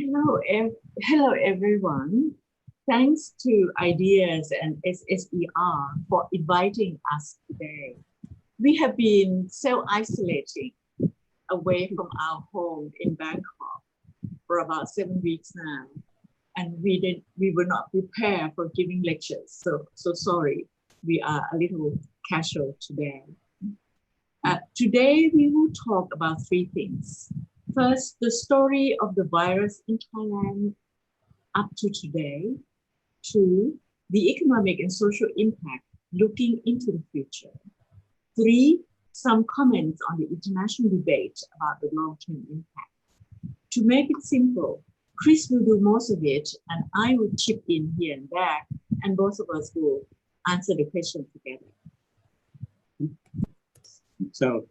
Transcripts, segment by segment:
Hello everyone. Thanks to Ideas and SSER for inviting us today. We have been self-isolating away from our home in Bangkok for about 7 weeks now, and we were not prepared for giving lectures. So sorry, we are a little casual today. Today we will talk about three things. First, the story of the virus in Thailand up to today. Two, the economic and social impact looking into the future. Three, some comments on the international debate about the long-term impact. To make it simple, Chris will do most of it, and I will chip in here and there, and both of us will answer the question together. So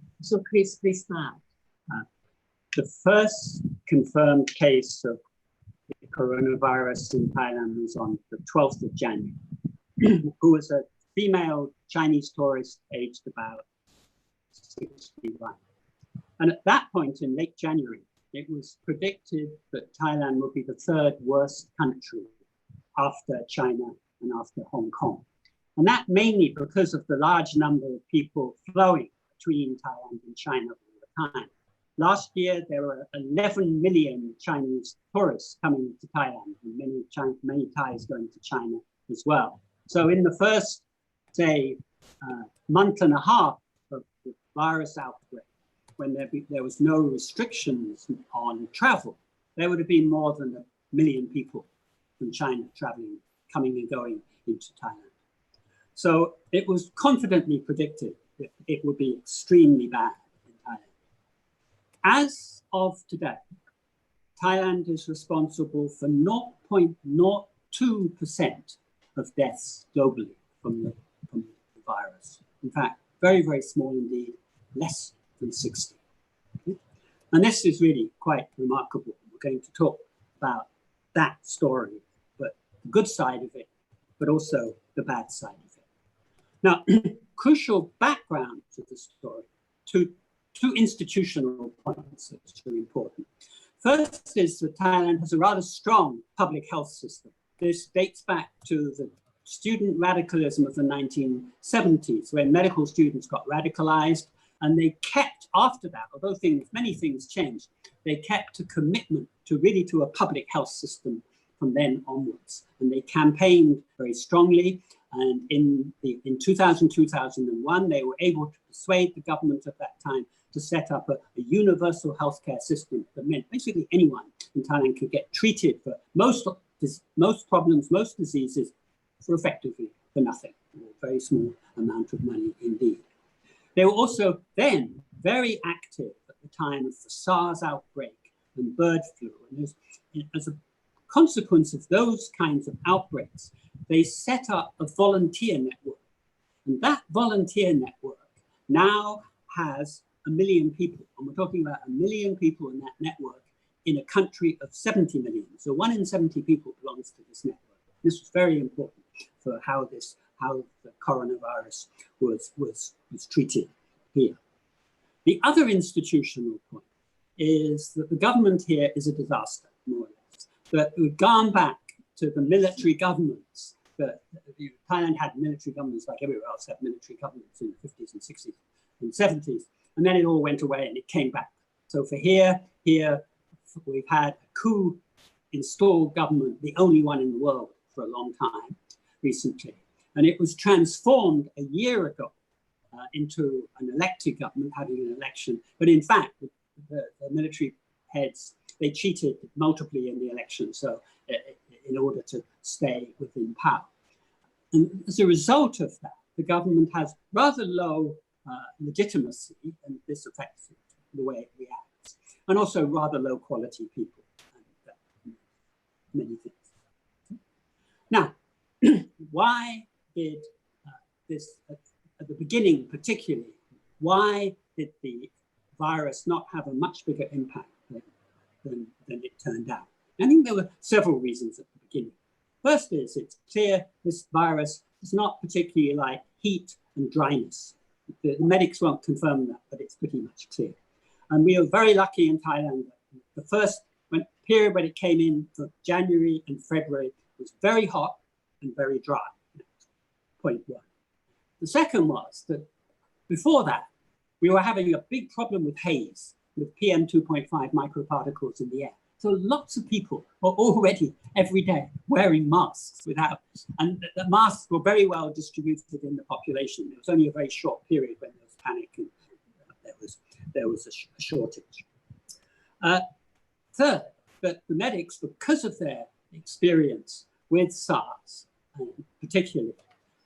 Chris, please start. The first confirmed case of the coronavirus in Thailand was on the 12th of January, who was a female Chinese tourist aged about 61. And at that point in late January, it was predicted that Thailand would be the third worst country after China and after Hong Kong. And that mainly because of the large number of people flowing between Thailand and China all the time. Last year, there were 11 million Chinese tourists coming to Thailand, and many Thais going to China as well. So in the first, say, month and a half of the virus outbreak, when there was no restrictions on travel, there would have been more than 1 million people from China traveling, coming and going into Thailand. So it was confidently predicted that it would be extremely bad. As of today, Thailand is responsible for 0.02% of deaths globally from the virus. In fact, very, very small indeed, less than 60. And this is really quite remarkable. We're going to talk about that story, but the good side of it, but also the bad side of it. Now, crucial background to the story, two institutional points that are important. First is that Thailand has a rather strong public health system. This dates back to the student radicalism of the 1970s, when medical students got radicalized, and they kept after that, although many things changed, they kept a commitment to a public health system from then onwards. And they campaigned very strongly. And in 2000, 2001, they were able to persuade the government at that time to set up a universal healthcare system that meant basically anyone in Thailand could get treated for most problems, most diseases, effectively for nothing, a very small amount of money indeed. They were also then very active at the time of the SARS outbreak and bird flu. And as a consequence of those kinds of outbreaks, they set up a volunteer network. And that volunteer network now has 1 million people, and we're talking about 1 million people in that network in a country of 70 million. So 1 in 70 people belongs to this network. This was very important for how the coronavirus was treated here. The other institutional point is that the government here is a disaster, more or less. That we've gone back to the military governments. Thailand had military governments like everywhere else had military governments in the 50s and 60s and 70s. And then it all went away and it came back. So for here we've had a coup installed government, the only one in the world for a long time recently. And it was transformed a year ago into an elected government, having an election. But in fact, the military heads, they cheated multiply in the election, so in order to stay within power. And as a result of that, the government has rather low legitimacy, and this affects the way it reacts, and also rather low quality people, and many things. Now, why did this, at the beginning particularly, why did the virus not have a much bigger impact than it turned out? I think there were several reasons at the beginning. First is, it's clear this virus is not particularly like heat and dryness. The medics won't confirm that, but it's pretty much clear. And we are very lucky in Thailand that the first period when it came in for January and February was very hot and very dry. Point one. The second was that before that, we were having a big problem with haze, with PM 2.5 microparticles in the air. So lots of people were already every day wearing masks and the masks were very well distributed in the population. There was only a very short period when there was panic and there was a shortage. Third, that the medics, because of their experience with SARS, particularly,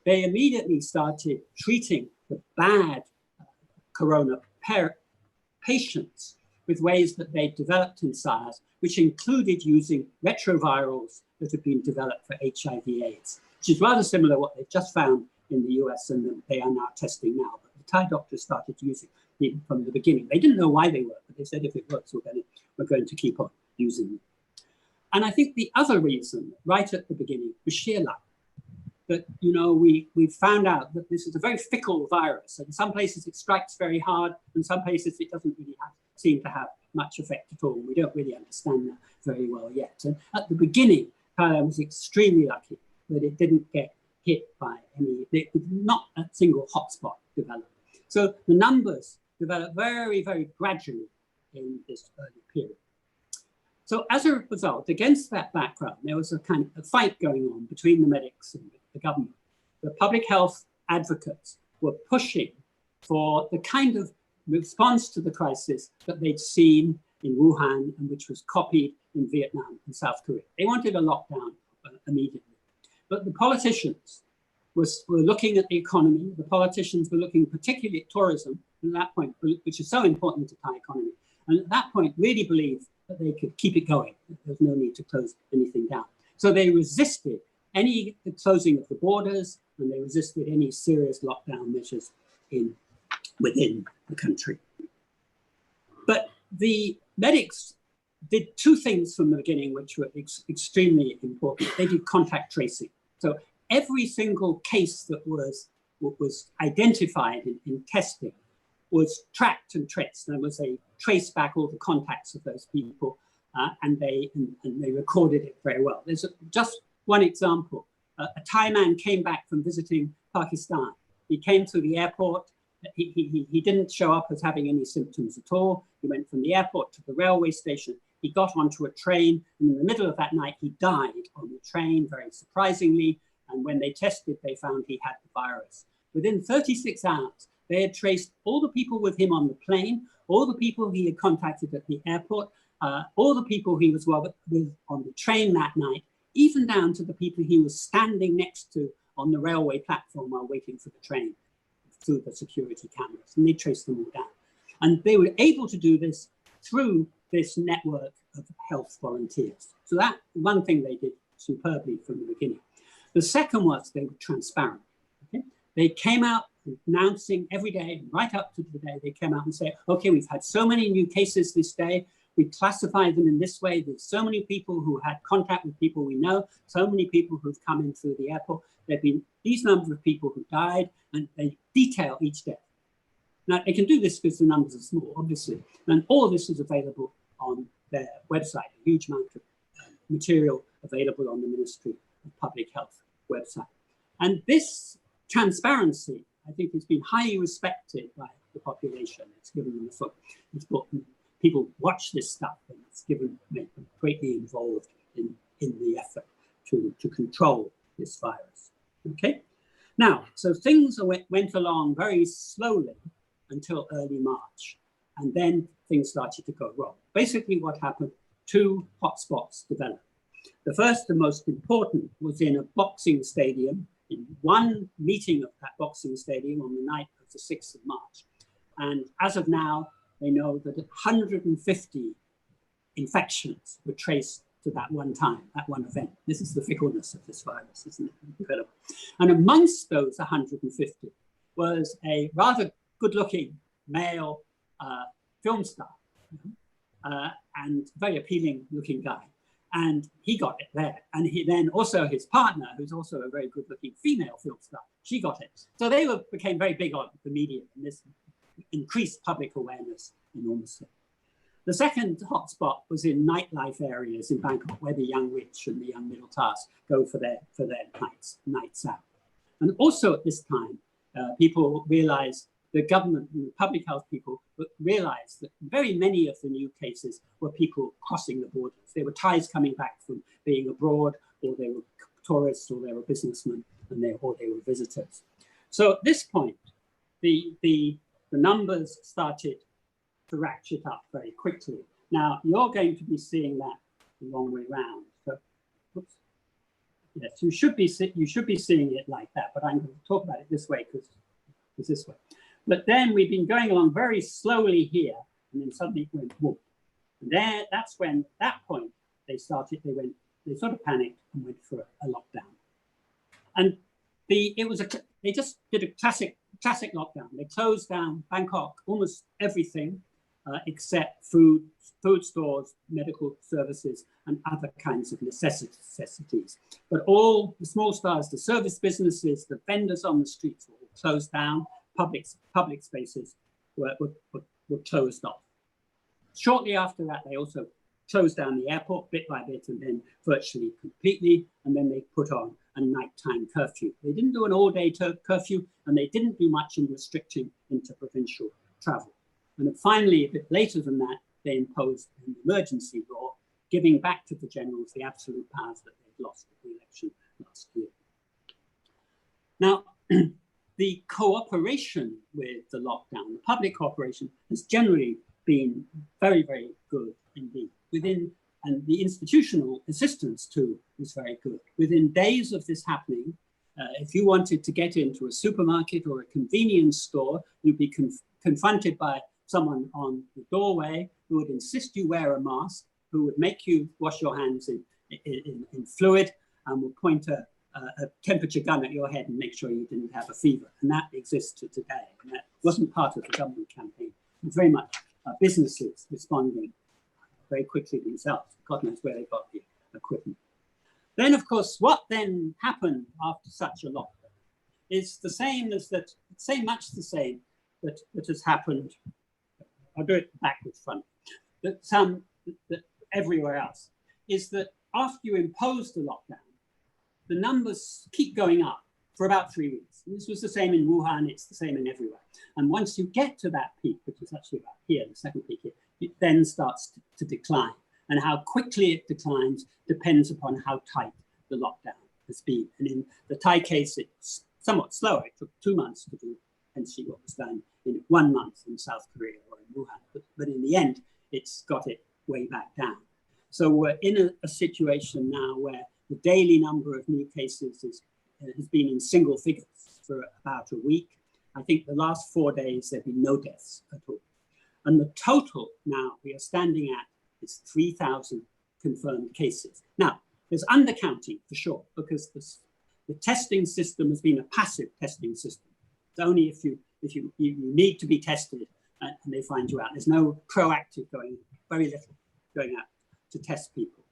they immediately started treating the bad corona patients with ways that they developed in SARS, which included using retrovirals that had been developed for HIV/AIDS, which is rather similar to what they've just found in the US and that they are now testing now. But the Thai doctors started using it from the beginning. They didn't know why they worked, but they said if it works, we're going to keep on using them. And I think the other reason, right at the beginning, was sheer luck. That, we found out that this is a very fickle virus. And in some places it strikes very hard, and some places it doesn't really seem to have much effect at all. We don't really understand that very well yet. And at the beginning, Thailand was extremely lucky that it didn't get hit by not a single hotspot developed. So the numbers developed very, very gradually in this early period. So as a result, against that background, there was a kind of a fight going on between the medics and the government. The public health advocates were pushing for the kind of response to the crisis that they'd seen in Wuhan and which was copied in Vietnam and South Korea. They wanted a lockdown immediately. But the politicians were looking at the economy. The politicians were looking particularly at tourism at that point, which is so important to Thai economy. And at that point, really believed that they could keep it going. There was no need to close anything down. So they resisted any closing of the borders, and they resisted any serious lockdown measures within the country. But the medics did two things from the beginning, which were extremely important. They did contact tracing. So every single case that was identified in testing was tracked and traced. There was a trace back all the contacts of those people, and they recorded it very well. There's just one example. A Thai man came back from visiting Pakistan. He came to the airport. He didn't show up as having any symptoms at all. He went from the airport to the railway station. He got onto a train, and in the middle of that night, he died on the train, very surprisingly. And when they tested, they found he had the virus. Within 36 hours, they had traced all the people with him on the plane, all the people he had contacted at the airport, all the people he was with on the train that night, even down to the people he was standing next to on the railway platform while waiting for the train through the security cameras. And they traced them all down. And they were able to do this through this network of health volunteers. So that one thing they did superbly from the beginning. The second was they were transparent. Okay? They came out announcing every day, right up to the day they came out and said, okay, we've had so many new cases this day. We classify them in this way. There's so many people who had contact with people we know, so many people who've come in through the airport. There've been these number of people who died, and they detail each death. Now, they can do this because the numbers are small, obviously. And all of this is available on their website, a huge amount of material available on the Ministry of Public Health website. And this transparency, I think, has been highly respected by the population. It's given them a foot. It's brought them, people watch this stuff, and it's made them greatly involved in the effort to control this virus. Okay? Now, so things went along very slowly until early March, and then things started to go wrong. Basically what happened, two hotspots developed. The first and most important was in a boxing stadium, in one meeting of that boxing stadium on the night of the 6th of March. And as of now, they know that 150 infections were traced to that one time, that one event. This is the fickleness of this virus, isn't it? Incredible. And amongst those 150 was a rather good-looking male film star, and very appealing-looking guy. And he got it there. And then also his partner, who's also a very good-looking female film star, she got it. So they became very big on the media, and this increased public awareness enormously. The second hotspot was in nightlife areas in Bangkok, where the young rich and the young middle class go for their nights out. And also at this time, people realized, the government and the public health people realized that very many of the new cases were people crossing the borders. They were Thais coming back from being abroad, or they were tourists, or they were businessmen, or they were visitors. So at this point, the numbers started to ratchet up very quickly. Now, you're going to be seeing that the wrong way round. So, oops. Yes, you should be seeing it like that, but I'm going to talk about it this way because it's this way. But then we've been going along very slowly here, and then suddenly it went whoop. And that's when, at that point, they sort of panicked and went for a lockdown. And they just did a classic lockdown. They closed down Bangkok, almost everything except food stores, medical services, and other kinds of necessities. But all the small stars, the service businesses, the vendors on the streets were all closed down. Public spaces were closed off. Shortly after that, they also closed down the airport bit by bit, and then virtually completely, and then they put on a nighttime curfew. They didn't do an all-day curfew, and they didn't do much in restricting interprovincial travel. And then finally, a bit later than that, they imposed an emergency law, giving back to the generals the absolute powers that they'd lost at the election last year. Now, the cooperation with the lockdown, the public cooperation, has generally been very, very good indeed. And the institutional assistance too was very good. Within days of this happening, if you wanted to get into a supermarket or a convenience store, you'd be confronted by someone on the doorway who would insist you wear a mask, who would make you wash your hands in fluid, and would point a temperature gun at your head and make sure you didn't have a fever. And that exists to today. And that wasn't part of the government campaign. It was very much businesses responding very quickly themselves. God knows where they got the equipment. Then, of course, what then happened after such a lockdown is the same as that, much the same that has happened. I'll do it backwards front. That everywhere else is that after you impose the lockdown, the numbers keep going up for about 3 weeks. And this was the same in Wuhan, it's the same in everywhere. And once you get to that peak, which is actually about here, the second peak here, it then starts to decline. And how quickly it declines depends upon how tight the lockdown has been. And in the Thai case, it's somewhat slower. It took 2 months to do and see what was done in 1 month in South Korea or in Wuhan. But in the end, it's got it way back down. So we're in a situation now where the daily number of new cases has been in single figures for about a week. I think the last 4 days, there have been no deaths at all. And the total now we are standing at is 3,000 confirmed cases. Now, there's undercounting for sure, because the testing system has been a passive testing system. It's only if you need to be tested and they find you out. There's no proactive very little going out to test people.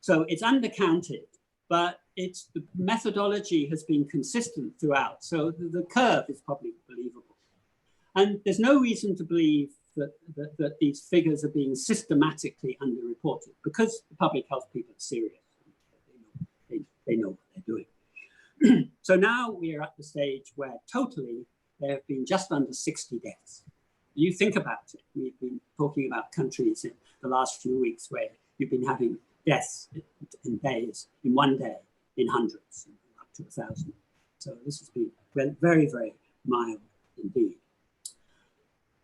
So it's undercounted, but the methodology has been consistent throughout. So the curve is probably believable. And there's no reason to believe that these figures are being systematically underreported, because the public health people are serious. They know what they're doing. So now we are at the stage where totally there have been just under 60 deaths. You think about it. We've been talking about countries in the last few weeks where you've been having deaths in days, in 1 day, in hundreds, up to 1,000. So this has been very, very mild indeed.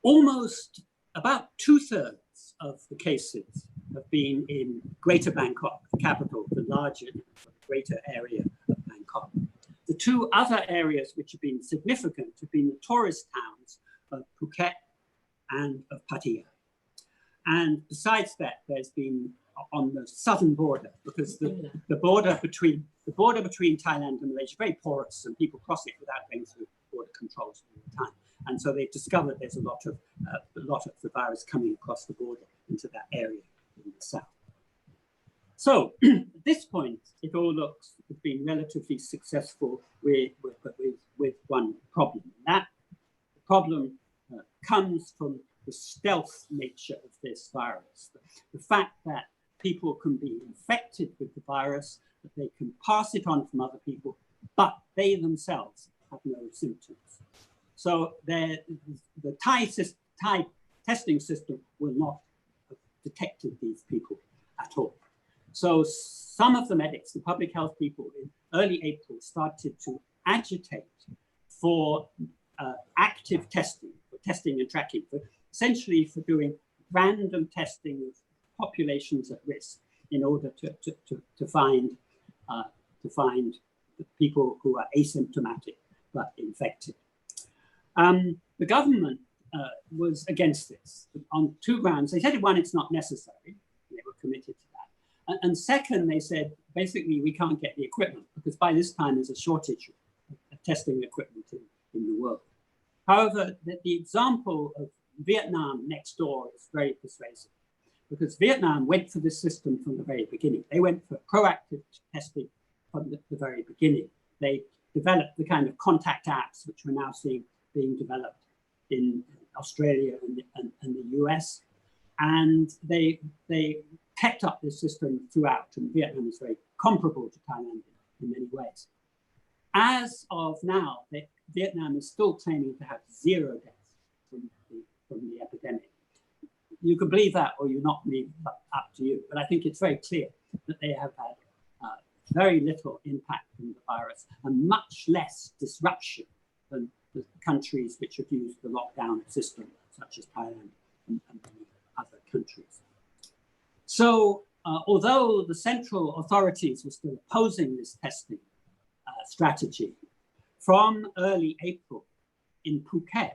Almost about 2/3 of the cases have been in Greater Bangkok, the capital, the larger, greater area of Bangkok. The two other areas which have been significant have been the tourist towns of Phuket and of Pattaya. And besides that, there's been on the southern border, because the border between Thailand and Malaysia is very porous, and people cross it without going through border controls all the time. And so they've discovered there's a lot of the virus coming across the border into that area in the south. So at this point, it all looks to have been relatively successful with one problem. That problem comes from the stealth nature of this virus, the fact that people can be infected with the virus, that they can pass it on from other people, but they themselves have no symptoms. So the Thai testing system will not have detected these people at all. So some of the medics, the public health people in early April started to agitate for active testing, for testing and tracking, essentially for doing random testing of populations at risk in order to find the people who are asymptomatic but infected. The government was against this on two grounds. They said, one, it's not necessary. They were committed to that. And second, they said, basically, we can't get the equipment because by this time there's a shortage of testing equipment in the world. However, the example of Vietnam next door is very persuasive because Vietnam went for this system from the very beginning. They went for proactive testing from the very beginning. They developed the kind of contact apps which we're now seeing being developed in Australia and the US. And they kept up this system throughout, and Vietnam is very comparable to Thailand in many ways. As of now, Vietnam is still claiming to have 0 deaths from the epidemic. You can believe that or you not believe, up to you. But I think it's very clear that they have had very little impact from the virus and much less disruption than the countries which have used the lockdown system, such as Thailand and many other countries. So although the central authorities were still opposing this testing strategy, from early April in Phuket,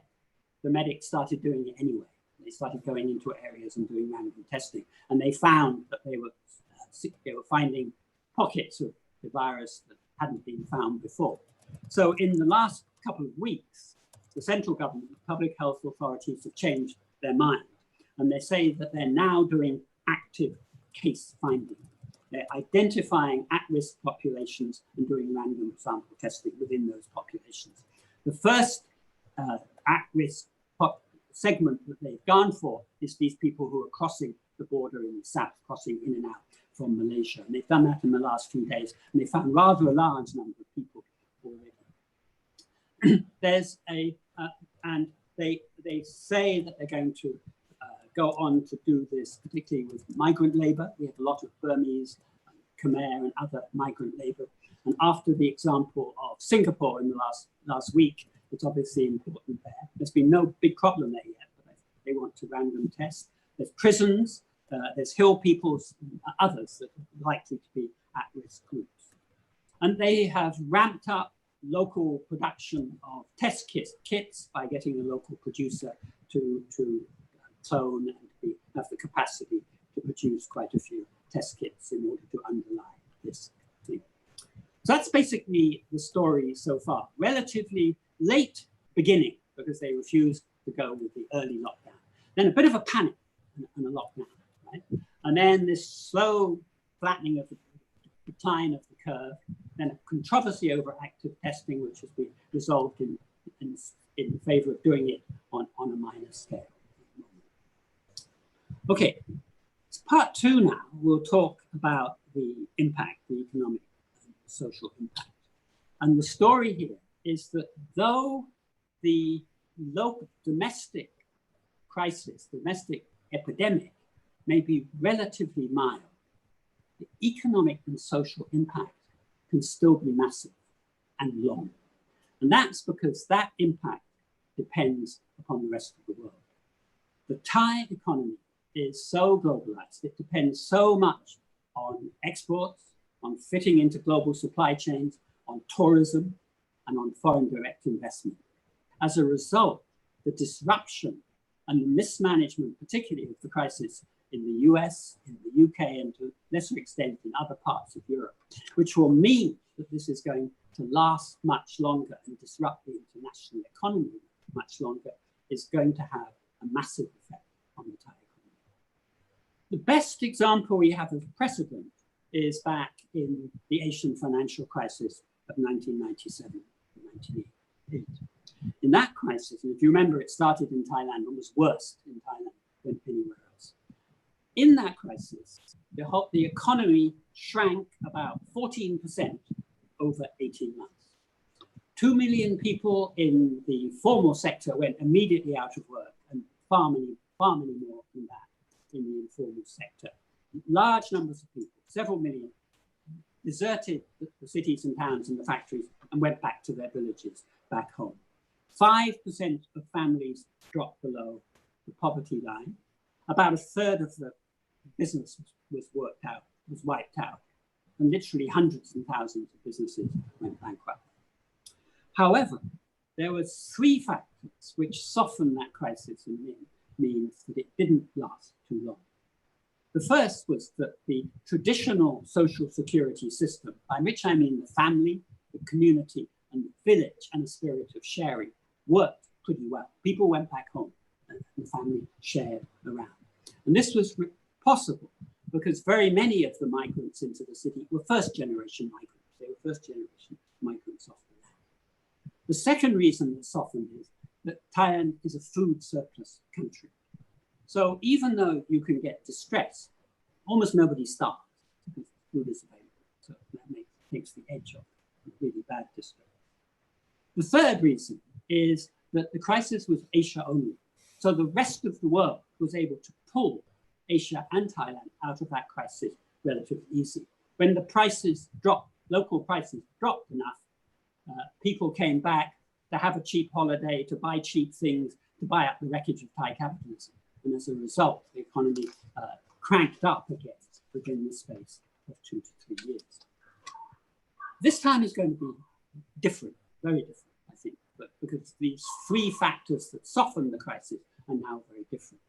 the medics started doing it anyway. They started going into areas and doing random testing, and they found that they were finding pockets of the virus that hadn't been found before. So in the last couple of weeks, the central government, public health authorities have changed their mind, and they say that they're now doing active case finding. They're identifying at-risk populations and doing random sample testing within those populations. The first at-risk segment that they've gone for is these people who are crossing the border in the south, crossing in and out from Malaysia. And they've done that in the last few days, and they found rather a large number of people already. There's and they say that they're going to go on to do this, particularly with migrant labor. We have a lot of Burmese, Khmer, and other migrant labor. And after the example of Singapore in the last week, it's obviously important there. There's been no big problem there yet, but they want to random test. There's prisons, there's hill peoples, others that are likely to be at-risk groups. And they have ramped up local production of test kits by getting a local producer to clone and have the capacity to produce quite a few test kits in order to underlie this thing. So that's basically the story so far. Relatively late beginning because they refused to go with the early lockdown. Then a bit of a panic and a lockdown, right? And then this slow flattening of the decline of the curve, then a controversy over active testing, which has been resolved in favor of doing it on a minor scale. Okay, part 2 now, we'll talk about the impact, the economic and social impact. And the story here is that though the local domestic crisis, domestic epidemic may be relatively mild, the economic and social impact can still be massive and long. And that's because that impact depends upon the rest of the world. The Thai economy is so globalized, it depends so much on exports, on fitting into global supply chains, on tourism, and on foreign direct investment. As a result, the disruption and the mismanagement, particularly of the crisis in the US, in the UK, and to a lesser extent in other parts of Europe, which will mean that this is going to last much longer and disrupt the international economy much longer, is going to have a massive effect on the Thai economy. The best example we have of precedent is back in the Asian financial crisis of 1997-98. 2008. In that crisis, and if you remember, it started in Thailand and was worse in Thailand than anywhere else. In that crisis, the economy shrank about 14% over 18 months. 2 million people in the formal sector went immediately out of work, and far many more than that in the informal sector. Large numbers of people, several million, deserted the cities and towns and the factories and went back to their villages back home. 5% of families dropped below the poverty line. About a third of the business was wiped out. And literally hundreds and thousands of businesses went bankrupt. However, there were three factors which softened that crisis and means that it didn't last too long. The first was that the traditional social security system, by which I mean the family, the community, and the village, and a spirit of sharing, worked pretty well. People went back home and the family shared around. And this was possible because very many of the migrants into the city were first-generation migrants. They were first-generation migrants off the land. The second reason that softened is that Thailand is a food surplus country. So even though you can get distress, almost nobody starves because food is available. So that takes the edge off really bad distress. The third reason is that the crisis was Asia only. So the rest of the world was able to pull Asia and Thailand out of that crisis relatively easy. When the prices dropped, local prices dropped enough, people came back to have a cheap holiday, to buy cheap things, to buy up the wreckage of Thai capitalism. And as a result, the economy cranked up again within the space of 2 to 3 years. This time is going to be different, very different, I think, but because these three factors that softened the crisis are now very different.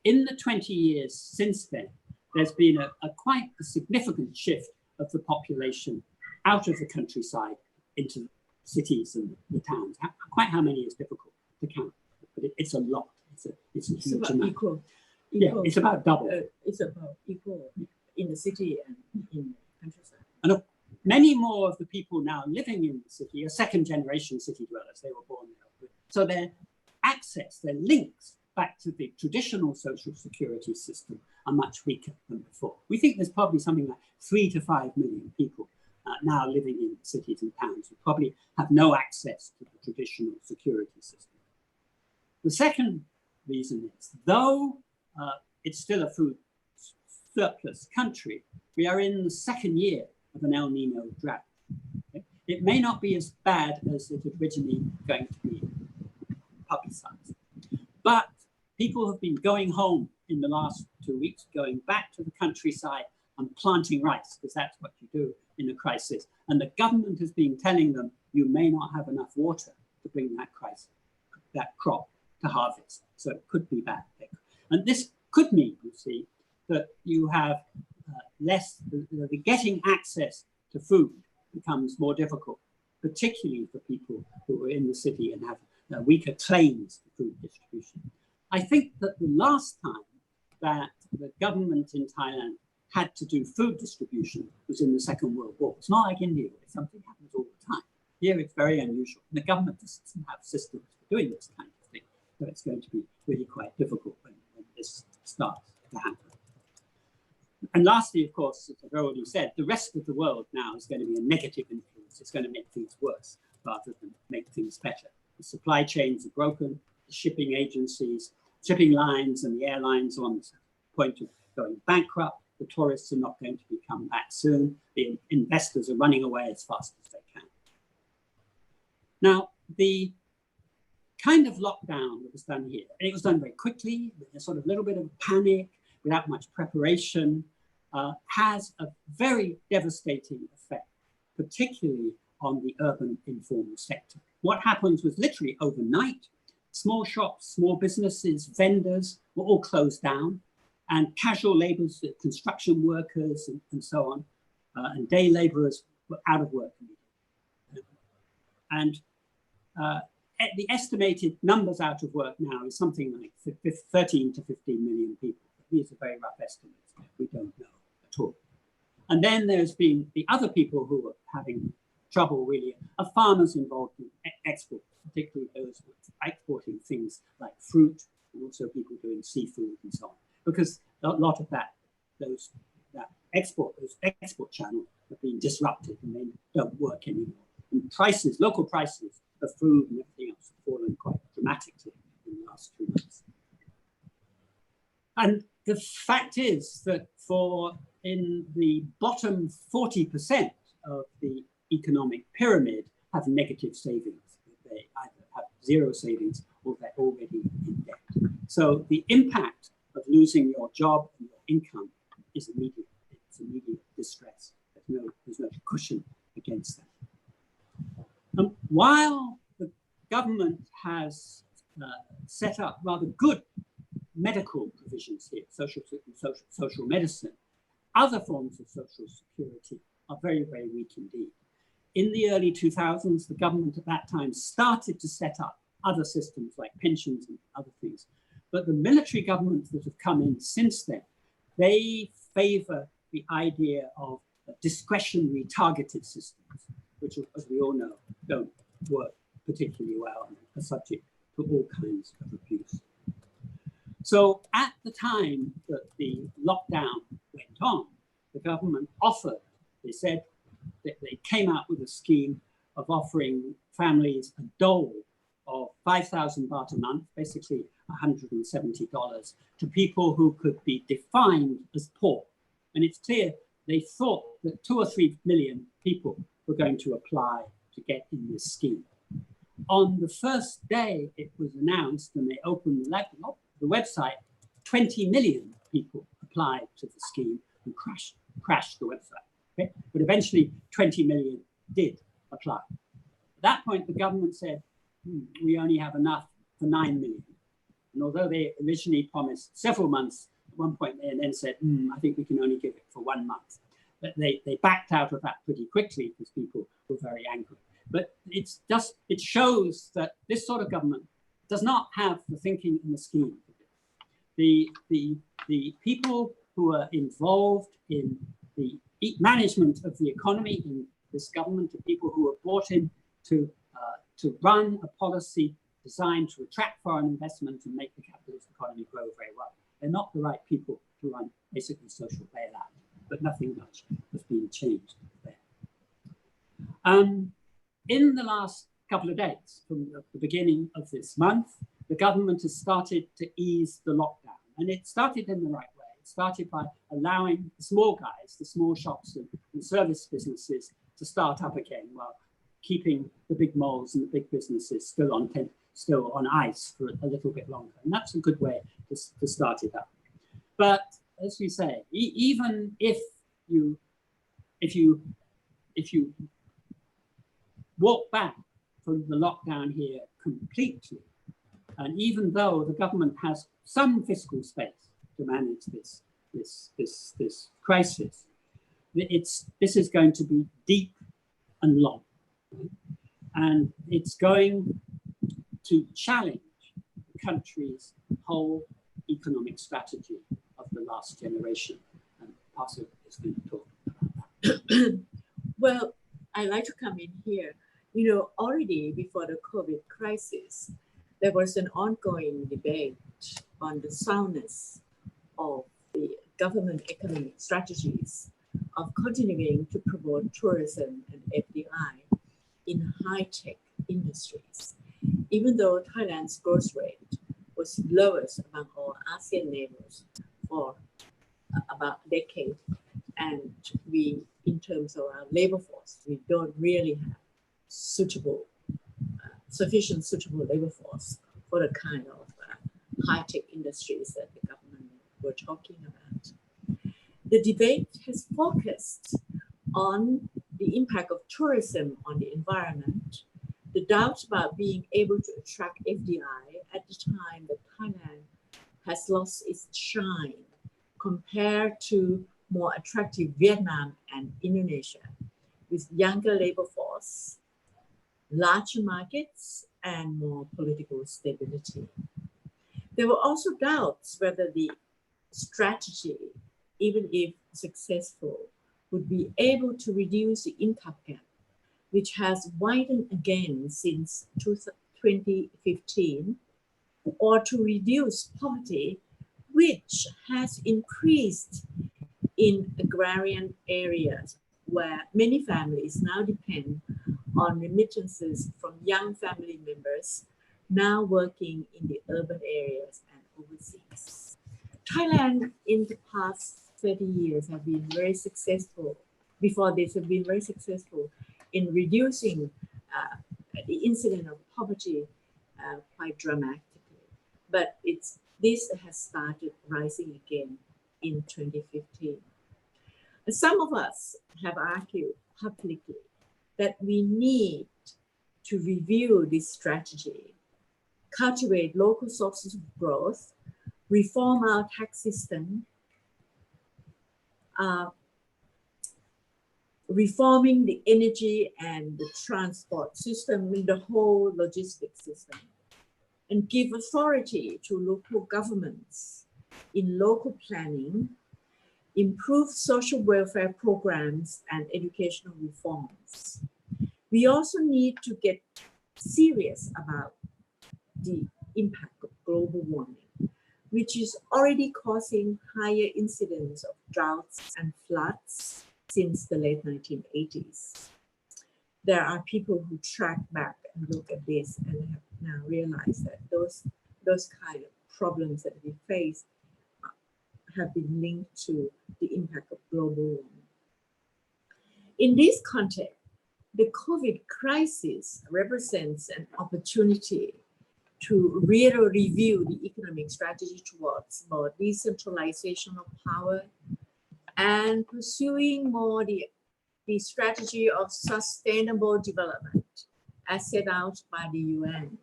In the 20 years since then, there's been a quite a significant shift of the population out of the countryside into cities and the towns. Quite how many is difficult to count, but it's a lot. It's a huge amount. Equal. Yeah, it's about double. It's about equal in the city and in the countryside. And many more of the people now living in the city are second-generation city dwellers. They were born there. So their access, their links back to the traditional social security system are much weaker than before. We think there's probably something like 3 to 5 million people now living in cities and towns who probably have no access to the traditional security system. The second reason is, though it's still a food surplus country, we are in the second year of an El Nino drought. Okay? It may not be as bad as it originally going to be publicized, but people have been going home in the last 2 weeks, going back to the countryside and planting rice, because that's what you do in a crisis. And the government has been telling them, you may not have enough water to bring that crop to harvest. So it could be bad. And this could mean, you see, that you have getting access to food becomes more difficult, particularly for people who are in the city and have weaker claims to food distribution. I think that the last time that the government in Thailand had to do food distribution was in the Second World War. It's not like India, where something happens all the time. Here it's very unusual. And the government doesn't have systems for doing this kind of thing. So it's going to be really quite difficult when this starts to happen. And lastly, of course, as I've already said, the rest of the world now is going to be a negative influence. It's going to make things worse rather than make things better. The supply chains are broken, the shipping agencies, shipping lines and the airlines are on the point of going bankrupt. The tourists are not going to come back soon. The investors are running away as fast as they can. Now, the kind of lockdown that was done here, and it was done very quickly, with a sort of little bit of panic, without much preparation, has a very devastating effect, particularly on the urban informal sector. What happens was literally overnight, small shops, small businesses, vendors were all closed down, and casual laborers, construction workers, and so on, and day laborers were out of work. And the estimated numbers out of work now is something like 13 to 15 million people. These are very rough estimates. We don't know at all. And then there's been the other people who are having trouble really are farmers involved in exports. particularly those exporting things like fruit, and also people doing seafood and so on, because a lot of those export channels have been disrupted and they don't work anymore. And local prices of food and everything else have fallen quite dramatically in the last 2 months. And the fact is that in the bottom 40% of the economic pyramid have negative savings. They either have zero savings or they're already in debt. So the impact of losing your job and your income is immediate. It's immediate distress. There's no cushion against that. While the government has set up rather good medical provisions here, social medicine, other forms of social security are very, very weak indeed. In the early 2000s, the government at that time started to set up other systems like pensions and other things. But the military governments that have come in since then, they favor the idea of discretionary targeted systems, which, as we all know, don't work particularly well and are subject to all kinds of abuse. So at the time that the lockdown went on, the government they said that they came out with a scheme of offering families a dole of 5,000 baht a month, basically $170, to people who could be defined as poor. And it's clear they thought that 2 or 3 million people were going to apply to get in this scheme. On the first day it was announced and they opened the website, 20 million people applied to the scheme and crashed the website. Okay? But eventually 20 million did apply. At that point, the government said, we only have enough for 9 million. And although they originally promised several months, at one point they then said, I think we can only give it for 1 month. But they backed out of that pretty quickly because people were very angry. But it shows that this sort of government does not have the thinking and the scheme. The people who are involved in the management of the economy in this government are people who are brought in to run a policy designed to attract foreign investment and make the capitalist economy grow very well. They're not the right people to run basically social bailout, but nothing much has been changed there. In the last couple of days, from the beginning of this month, the government has started to ease the lockdown. And it started in the right way. It started by allowing the small guys, the small shops and service businesses to start up again while keeping the big malls and the big businesses still on ice for a little bit longer. And that's a good way to start it up. But as we say, even if you walk back from the lockdown here completely, and even though the government has some fiscal space to manage this crisis, this is going to be deep and long. And it's going to challenge the country's whole economic strategy of the last generation. And Pasuk is going to talk about that. Well, I'd like to come in here. Already before the COVID crisis, there was an ongoing debate on the soundness of the government economic strategies of continuing to promote tourism and FDI in high-tech industries, even though Thailand's growth rate was lowest among all ASEAN neighbors for about a decade. And we, in terms of our labor force, we don't really have sufficient suitable labor force for the kind of high-tech industries that the government were talking about. The debate has focused on the impact of tourism on the environment, the doubt about being able to attract FDI at the time that Thailand has lost its shine compared to more attractive Vietnam and Indonesia, with younger labor force, larger markets, and more political stability. There were also doubts whether the strategy, even if successful, would be able to reduce the income gap, which has widened again since 2015, or to reduce poverty, which has increased in agrarian areas where many families now depend on remittances from young family members now working in the urban areas and overseas. Thailand in the past 30 years have been very successful. Before this, have been very successful in reducing the incidence of poverty quite dramatically. But this has started rising again in 2015. Some of us have argued publicly that we need to review this strategy, cultivate local sources of growth, reform our tax system, reforming the energy and the transport system, the whole logistics system, and give authority to local governments in local planning, improve social welfare programs and educational reforms. We also need to get serious about the impact of global warming, which is already causing higher incidence of droughts and floods since the late 1980s. There are people who track back and look at this and have now realized that those kind of problems that we face have been linked to the impact of global warming. In this context, the COVID crisis represents an opportunity to really review the economic strategy towards more decentralization of power and pursuing more the strategy of sustainable development as set out by the UN.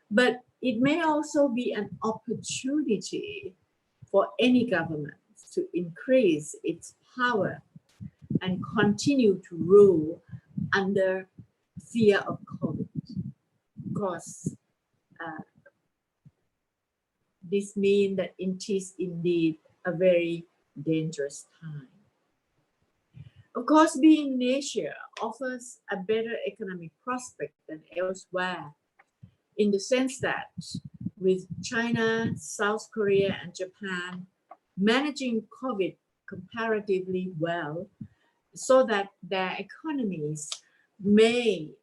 But it may also be an opportunity for any government to increase its power and continue to rule under fear of COVID. Because this means that it is indeed a very dangerous time. Of course, being in Asia offers a better economic prospect than elsewhere, in the sense that with China, South Korea, and Japan managing COVID comparatively well, so that their economies may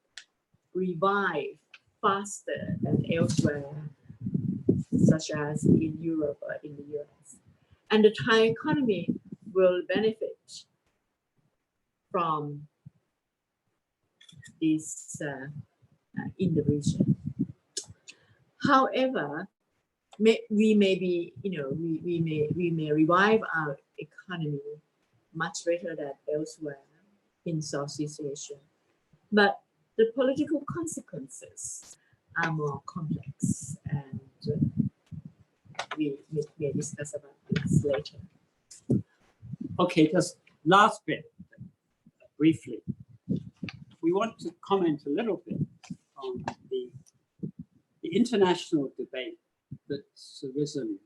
revive faster than elsewhere, such as in Europe or in the US. And the Thai economy will benefit from this in the region. However, we may revive our economy much better than elsewhere in Southeast Asia, but the political consequences are more complex, and we may discuss about this later. Okay, just last bit, briefly. We want to comment a little bit on the international debate that's arisen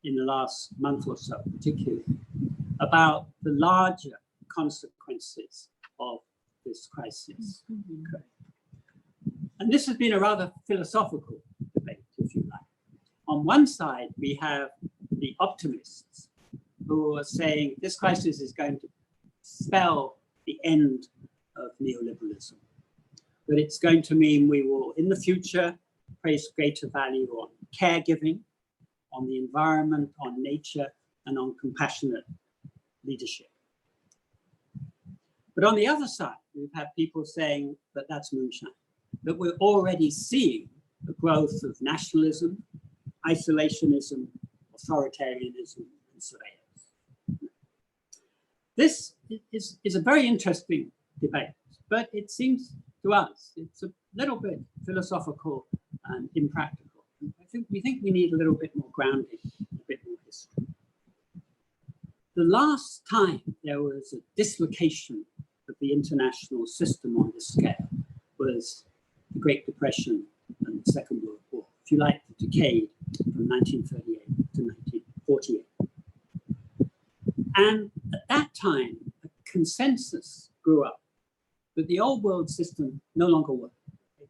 in the last month or so, particularly, about the larger consequences of this crisis. Okay. And this has been a rather philosophical debate, if you like. On one side, we have the optimists who are saying this crisis is going to spell the end of neoliberalism, that it's going to mean we will, in the future, place greater value on caregiving, on the environment, on nature, and on compassionate leadership. But on the other side, we've had people saying that that's moonshine, that we're already seeing the growth of nationalism, isolationism, authoritarianism, and surveillance. This is a very interesting debate, but it seems to us it's a little bit philosophical and impractical. We think we need a little bit more grounding, a bit more history. The last time there was a dislocation of the international system on this scale was the Great Depression and the Second World War, if you like, the decade from 1938 to 1948. And at that time, a consensus grew up that the old world system no longer worked.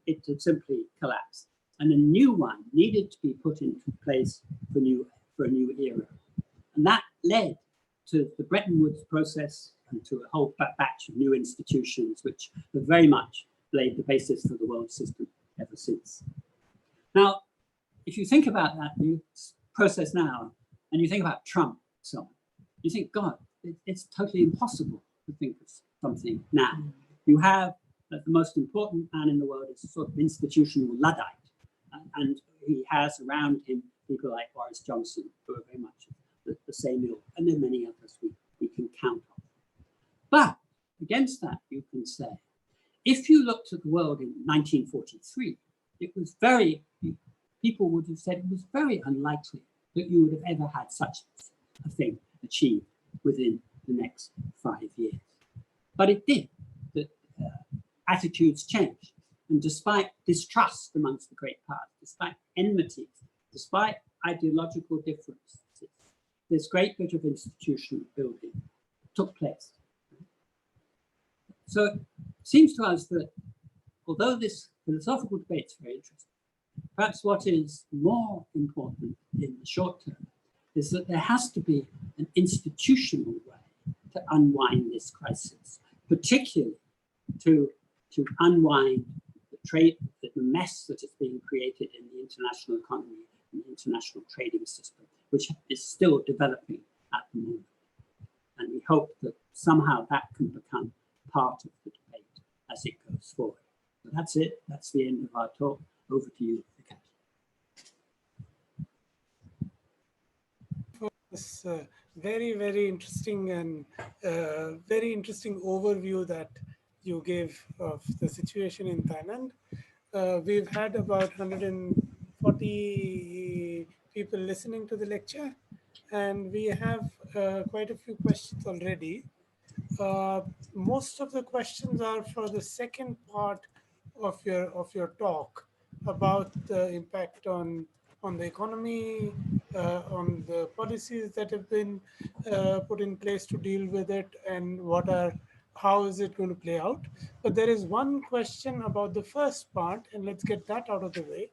it had simply collapsed. And a new one needed to be put into place for a new era. And that led to the Bretton Woods process and to a whole batch of new institutions, which have very much laid the basis for the world system ever since. Now, if you think about that new process now, and you think about Trump and so on, you think, God, it's totally impossible to think of something now. You have the most important man in the world is a sort of institutional Luddite, and he has around him people like Boris Johnson, who are very much the same ilk, and there are many others we can count on. But against that, you can say, if you looked at the world in 1943, it was people would have said it was very unlikely that you would have ever had such a thing achieved within the next 5 years. But it did. The attitudes changed. And despite distrust amongst the great powers, despite enmities, despite ideological differences, this great bit of institutional building took place. So it seems to us that although this philosophical debate is very interesting, perhaps what is more important in the short term is that there has to be an institutional way to unwind this crisis, particularly to unwind the mess that is being created in the international economy and the international trading system, which is still developing at the moment. And we hope that somehow that can become part of the debate as it goes forward. So that's it. That's the end of our talk. Over to you, Vikas. For this very, very interesting and very interesting overview that you gave of the situation in Thailand. We've had about 140 people listening to the lecture, and we have quite a few questions already. Most of the questions are for the second part of your talk about the impact on the economy, on the policies that have been put in place to deal with it, and how is it going to play out. But there is one question about the first part, and let's get that out of the way.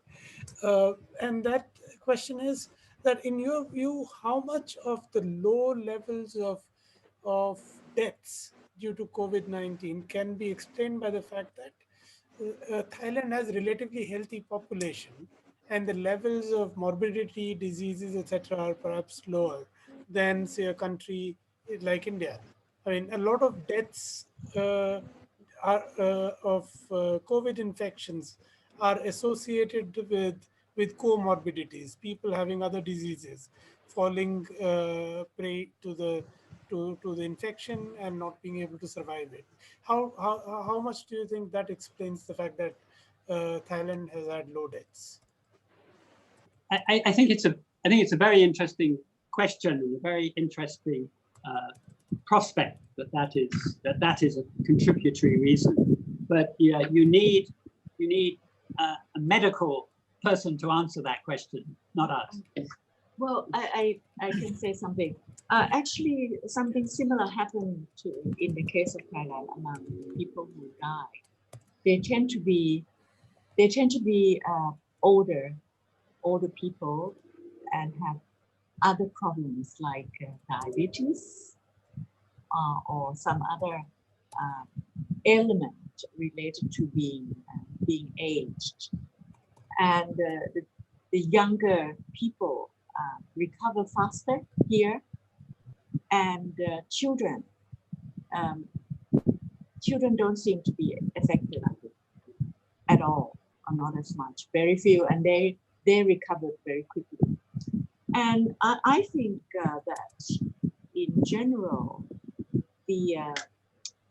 And that question is that, in your view, how much of the low levels of deaths due to COVID-19 can be explained by the fact that Thailand has a relatively healthy population, and the levels of morbidity, diseases, etc., are perhaps lower than, say, a country like India. I mean, a lot of deaths of COVID infections are associated with comorbidities, people having other diseases, falling prey to the infection and not being able to survive it. How much do you think that explains the fact that Thailand has had low deaths? I think it's a very interesting question and a very interesting prospect that is a contributory reason. But yeah, you need a medical person to answer that question, not us. Well, I can say something. Actually, something similar happened in the case of Thailand among people who died. They tend to be older people and have other problems like diabetes or some other ailment related to being aged. And the younger people recover faster here, and children don't seem to be affected at all, or not as much. Very few, and they recovered very quickly. And I think that in general, the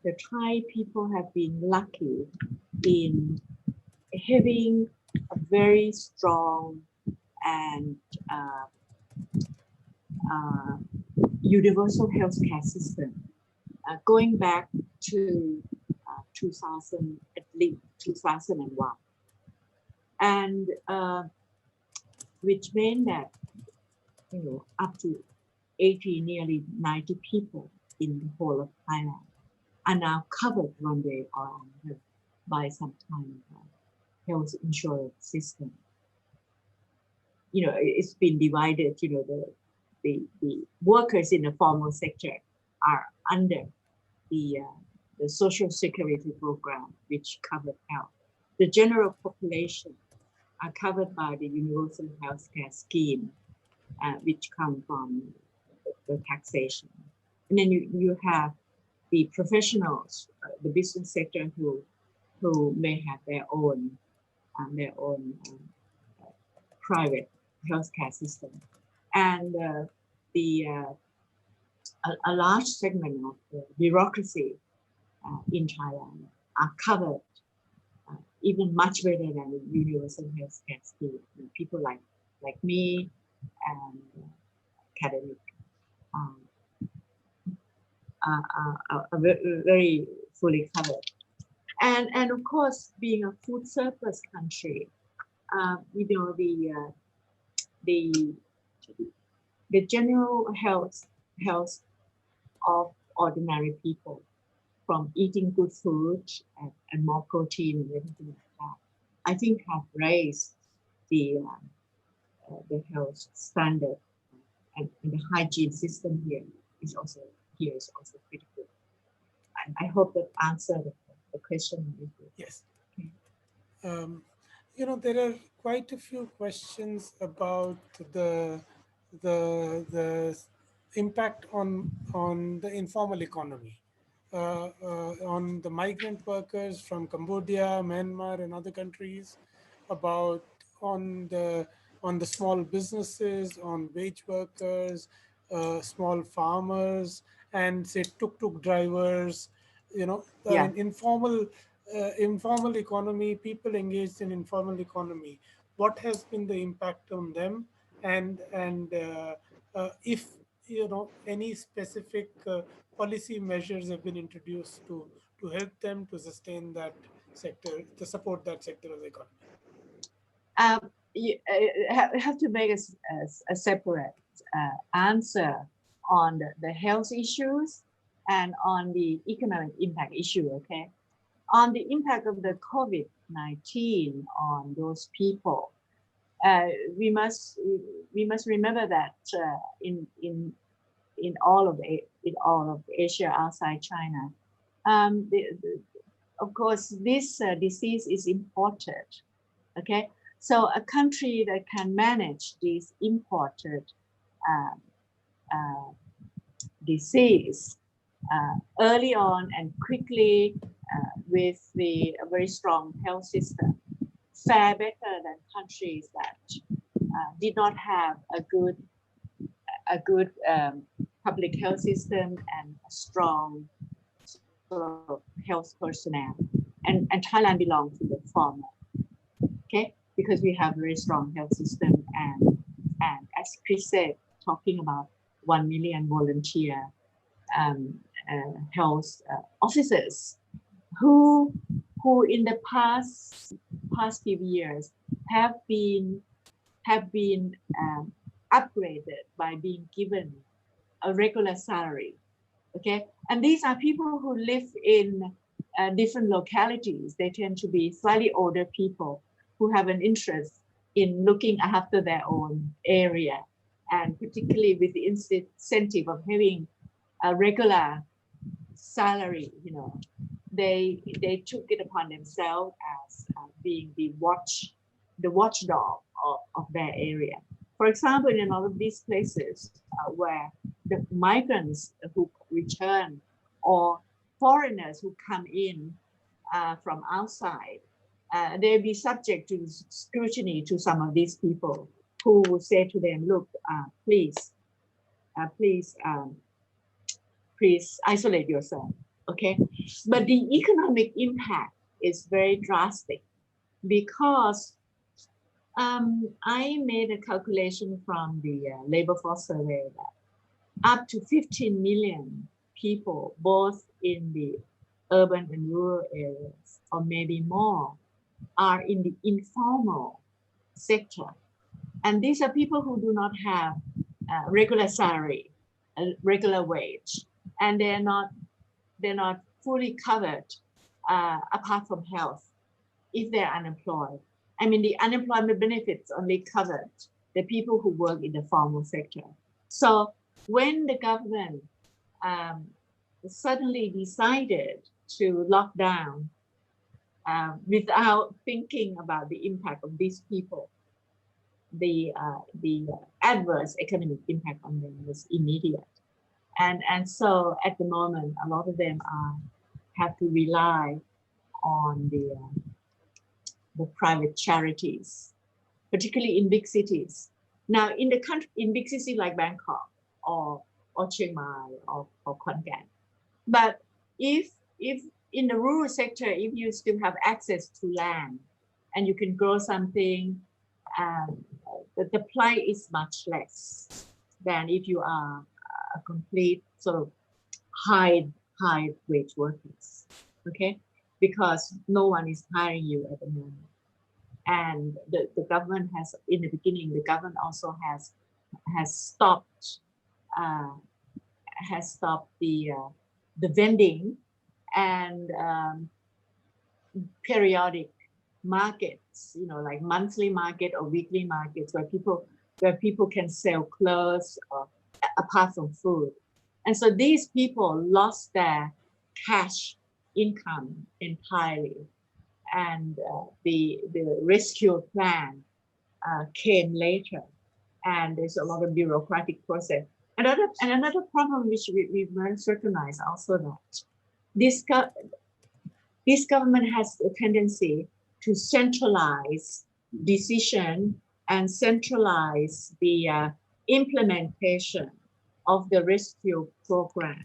Thai people have been lucky in having a very strong and universal healthcare system, going back to 2000, at least 2001, and which meant that up to 80, nearly 90 people in the whole of Thailand are now covered one way or another by some kind of health insurance system. It's been divided. The workers in the formal sector are under the social security program, which covered health. The general population are covered by the universal health care scheme, which come from the taxation. And then you have the professionals, the business sector who may have their own private healthcare system, and a large segment of the bureaucracy in Thailand are covered even much better than the universal healthcare scheme. People like me and academic are very fully covered. And of course, being a food surplus country, the general health of ordinary people, from eating good food and more protein and everything like that, I think have raised the health standard, and the hygiene system here is also critical. I hope that answered the question. Yes. There are quite a few questions about the impact on the informal economy, on the migrant workers from Cambodia, Myanmar, and other countries, about on the small businesses, on wage workers, small farmers, and say tuk-tuk drivers. Yeah. Informal economy, people engaged in informal economy. What has been the impact on them, and if any specific policy measures have been introduced to help them to sustain that sector, to support that sector of the economy? You have to make a separate answer on the health issues and on the economic impact issue, okay? On the impact of the COVID-19 on those people, we must remember that in all of Asia outside China, of course this disease is imported. Okay, so a country that can manage this imported disease early on and quickly with a very strong health system fare better than countries that did not have a good public health system and a strong sort of health personnel. And Thailand belongs to the former. Okay, because we have a very strong health system, and as Chris said, talking about 1 million volunteer health officers who in the past few years have been upgraded by being given a regular salary. Okay, and these are people who live in different localities. They tend to be slightly older people who have an interest in looking after their own area, and particularly with the incentive of having a regular salary, they took it upon themselves as being the watchdog of their area. For example, in all of these places where the migrants who return or foreigners who come in from outside, they'll be subject to scrutiny to some of these people who will say to them, look, please isolate yourself, okay? But the economic impact is very drastic, because I made a calculation from the labor force survey that up to 15 million people, both in the urban and rural areas, or maybe more, are in the informal sector. And these are people who do not have regular salary, a regular wage, and they're not fully covered apart from health. if they're unemployed. I mean, the unemployment benefits only covered the people who work in the formal sector. So when the government suddenly decided to lock down without thinking about the impact of these people, the adverse economic impact on them was immediate. And so at the moment, a lot of them have to rely on the private charities, particularly in big cities. Now, in the country, in big cities like Bangkok or Chiang Mai or Khon Kaen, but if in the rural sector, if you still have access to land and you can grow something, the plight is much less than if you are a complete sort of high wage workers, okay? Because no one is hiring you at the moment. And the government has, in the beginning, the government also has stopped the vending and periodic markets, you know, like monthly market or weekly markets where people can sell clothes or apart from food. And so these people lost their cash income entirely. And the rescue plan came later, and there's a lot of bureaucratic process. Another problem which we must recognize also that this government has a tendency to centralize decision and centralize the implementation of the rescue program,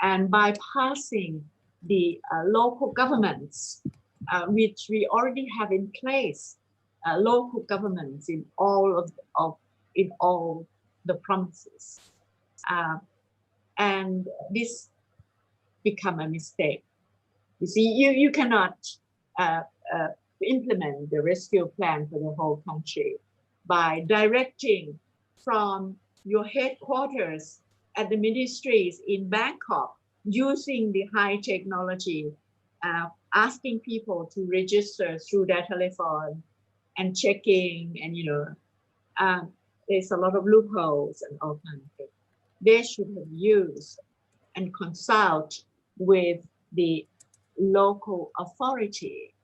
and bypassing the local governments, which we already have in place, local governments in all the provinces, and this become a mistake. You see, you cannot implement the rescue plan for the whole country by directing from your headquarters at the ministries in Bangkok, using the high technology, asking people to register through their telephone and checking, and there's a lot of loopholes and all kinds of things. They should have used and consult with the local authority,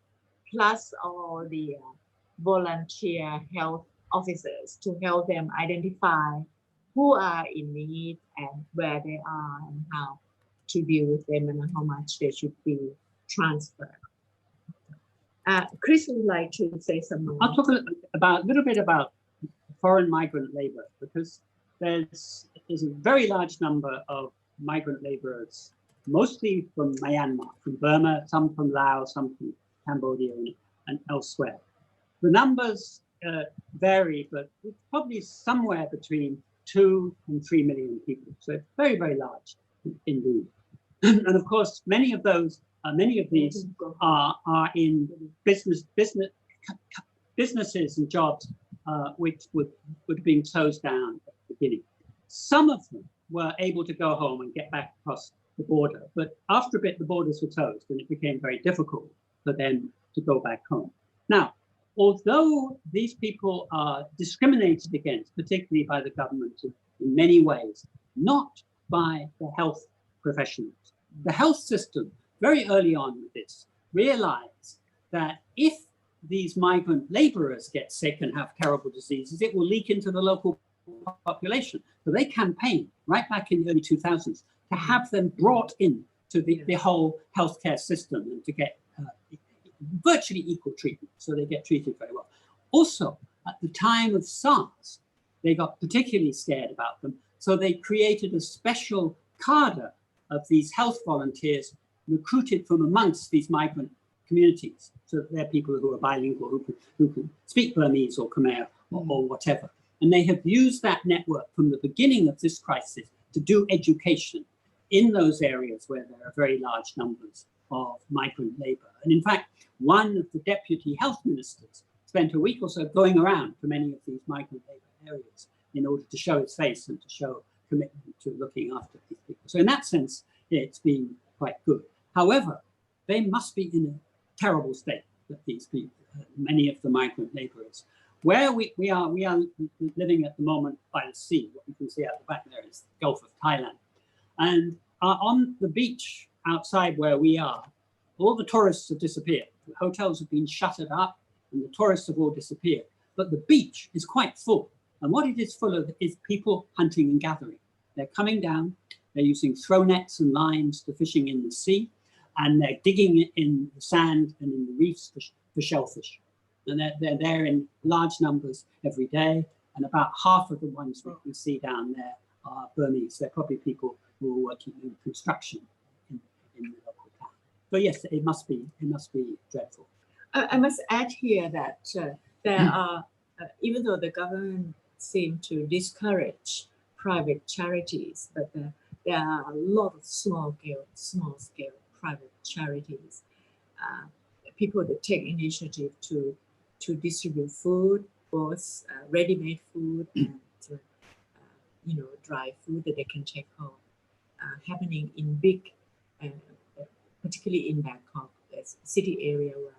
plus all the volunteer health officers to help them identify who are in need and where they are and how to deal with them and how much they should be transferred. Chris would like to say some more. I'll talk a little bit about foreign migrant labor, because there's a very large number of migrant laborers, mostly from Myanmar, from Burma, some from Laos, some from Cambodia and elsewhere. The numbers vary, but it's probably somewhere between 2 and 3 million people. So it's very, very large indeed. And of course, many of these are in businesses and jobs which would have been closed down at the beginning. Some of them were able to go home and get back across the border, but after a bit the borders were closed and it became very difficult for them to go back home. Now, although these people are discriminated against, particularly by the government in many ways, not by the health professionals. The health system, very early on with this, realized that if these migrant laborers get sick and have terrible diseases, it will leak into the local population. So they campaigned right back in the early 2000s to have them brought in to the whole healthcare system and to get virtually equal treatment, so they get treated very well. Also, at the time of SARS, they got particularly scared about them, so they created a special cadre of these health volunteers recruited from amongst these migrant communities. So they're people who are bilingual, who can speak Burmese or Khmer or whatever. And they have used that network from the beginning of this crisis to do education in those areas where there are very large numbers of migrant labor. And in fact, one of the deputy health ministers spent a week or so going around to many of these migrant labor areas in order to show his face and to show commitment to looking after these people. So in that sense, it's been quite good. However, they must be in a terrible state that these people, many of the migrant laborers. Where we are living at the moment by the sea. What you can see out the back there is the Gulf of Thailand. And on the beach outside where we are, all the tourists have disappeared. The hotels have been shuttered up and the tourists have all disappeared. But the beach is quite full. And what it is full of is people hunting and gathering. They're coming down, they're using throw nets and lines to fishing in the sea, and they're digging in the sand and in the reefs for shellfish. And they're there in large numbers every day. And about half of the ones that we see down there are Burmese. They're probably people who are working in construction in the local town. So yes, it must be dreadful. I must add here that there are, even though the government seems to discourage private charities, but there are a lot of small scale private charities. People that take initiative to distribute food, both ready-made food and dry food that they can take home. Happening in big, particularly in Bangkok, a city area where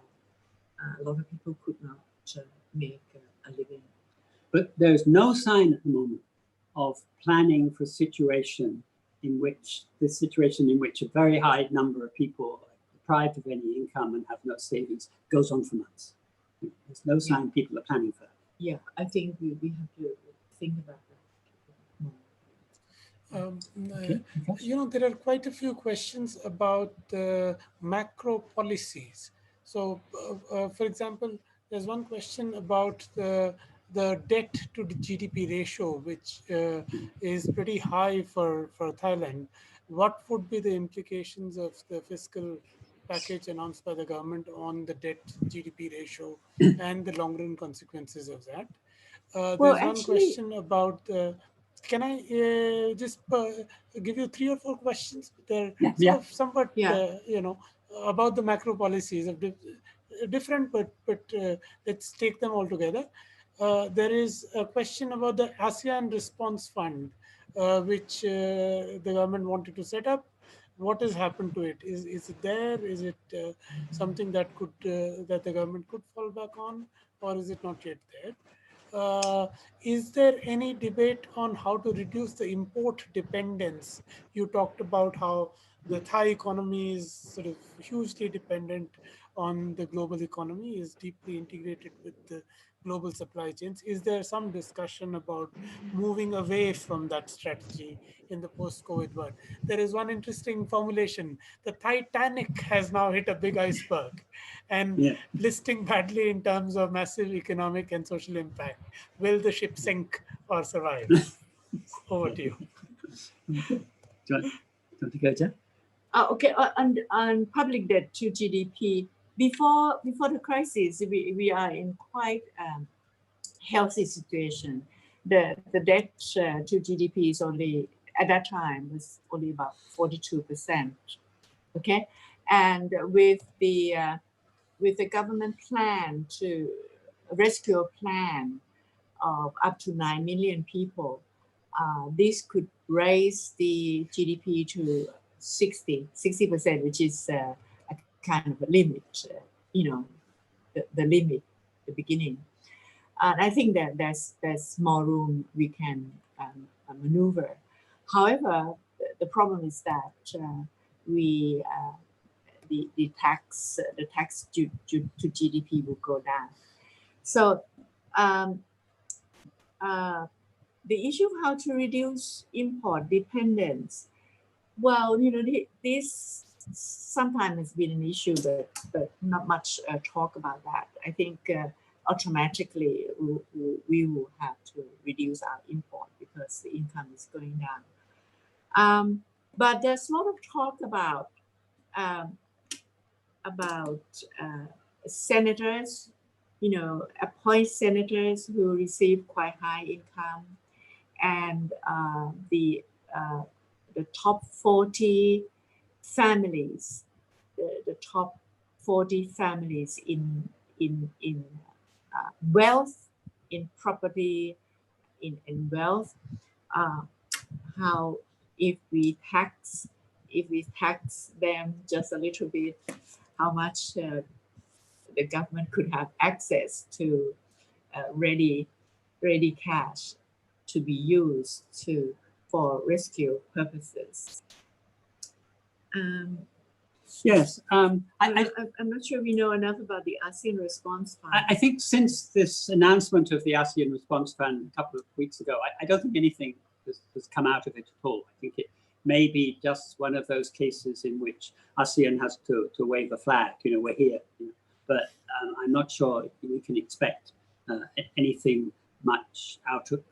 a lot of people could not make a living. But there's no sign at the moment of planning for a situation in which a very high number of people are deprived of any income and have no savings goes on for months. There's no sign people are planning for that. Yeah, I think we have to think about that. There are quite a few questions about macro policies. So, for example, there's one question about the debt to the GDP ratio, which is pretty high for Thailand. What would be the implications of the fiscal package announced by the government on the debt GDP ratio and the long run consequences of that? There's one question about can I just give you 3 or 4 questions? They're somewhat, about the macro policies of different, but let's take them all together. There is a question about the ASEAN Response Fund, which the government wanted to set up. What has happened to it? Is it there? Is it something that could that the government could fall back on, or is it not yet there? Is there any debate on how to reduce the import dependence? You talked about how the Thai economy is sort of hugely dependent on the global economy, is deeply integrated with the global supply chains. Is there some discussion about moving away from that strategy in the post-COVID world? There is one interesting formulation. The Titanic has now hit a big iceberg and listing badly in terms of massive economic and social impact. Will the ship sink or survive? Over to you. Do you want to go, Jeff? Okay, on public debt to GDP, before the crisis, we are in quite healthy situation. The debt to GDP is only, at that time, was only about 42%. Okay, and with the government plan to rescue plan of up to 9 million people, this could raise the GDP to 60%, which is a kind of a limit, the limit, the beginning. And I think that there's more room we can maneuver. However, the problem is that the tax to GDP will go down. So the issue of how to reduce import dependence, well, this sometimes has been an issue, but not much talk about that. I think automatically we will have to reduce our import because the income is going down. But there's a lot of talk about senators, appoint senators who receive quite high income, and the top 40 families, the top 40 families in wealth, in property, in wealth. How if we tax them just a little bit, how much the government could have access to ready cash to be used for rescue purposes. Yes, I'm not sure we know enough about the ASEAN Response Fund. I think since this announcement of the ASEAN Response Fund a couple of weeks ago, I don't think anything has come out of it at all. I think it may be just one of those cases in which ASEAN has to wave a flag, we're here. But I'm not sure we can expect anything much out of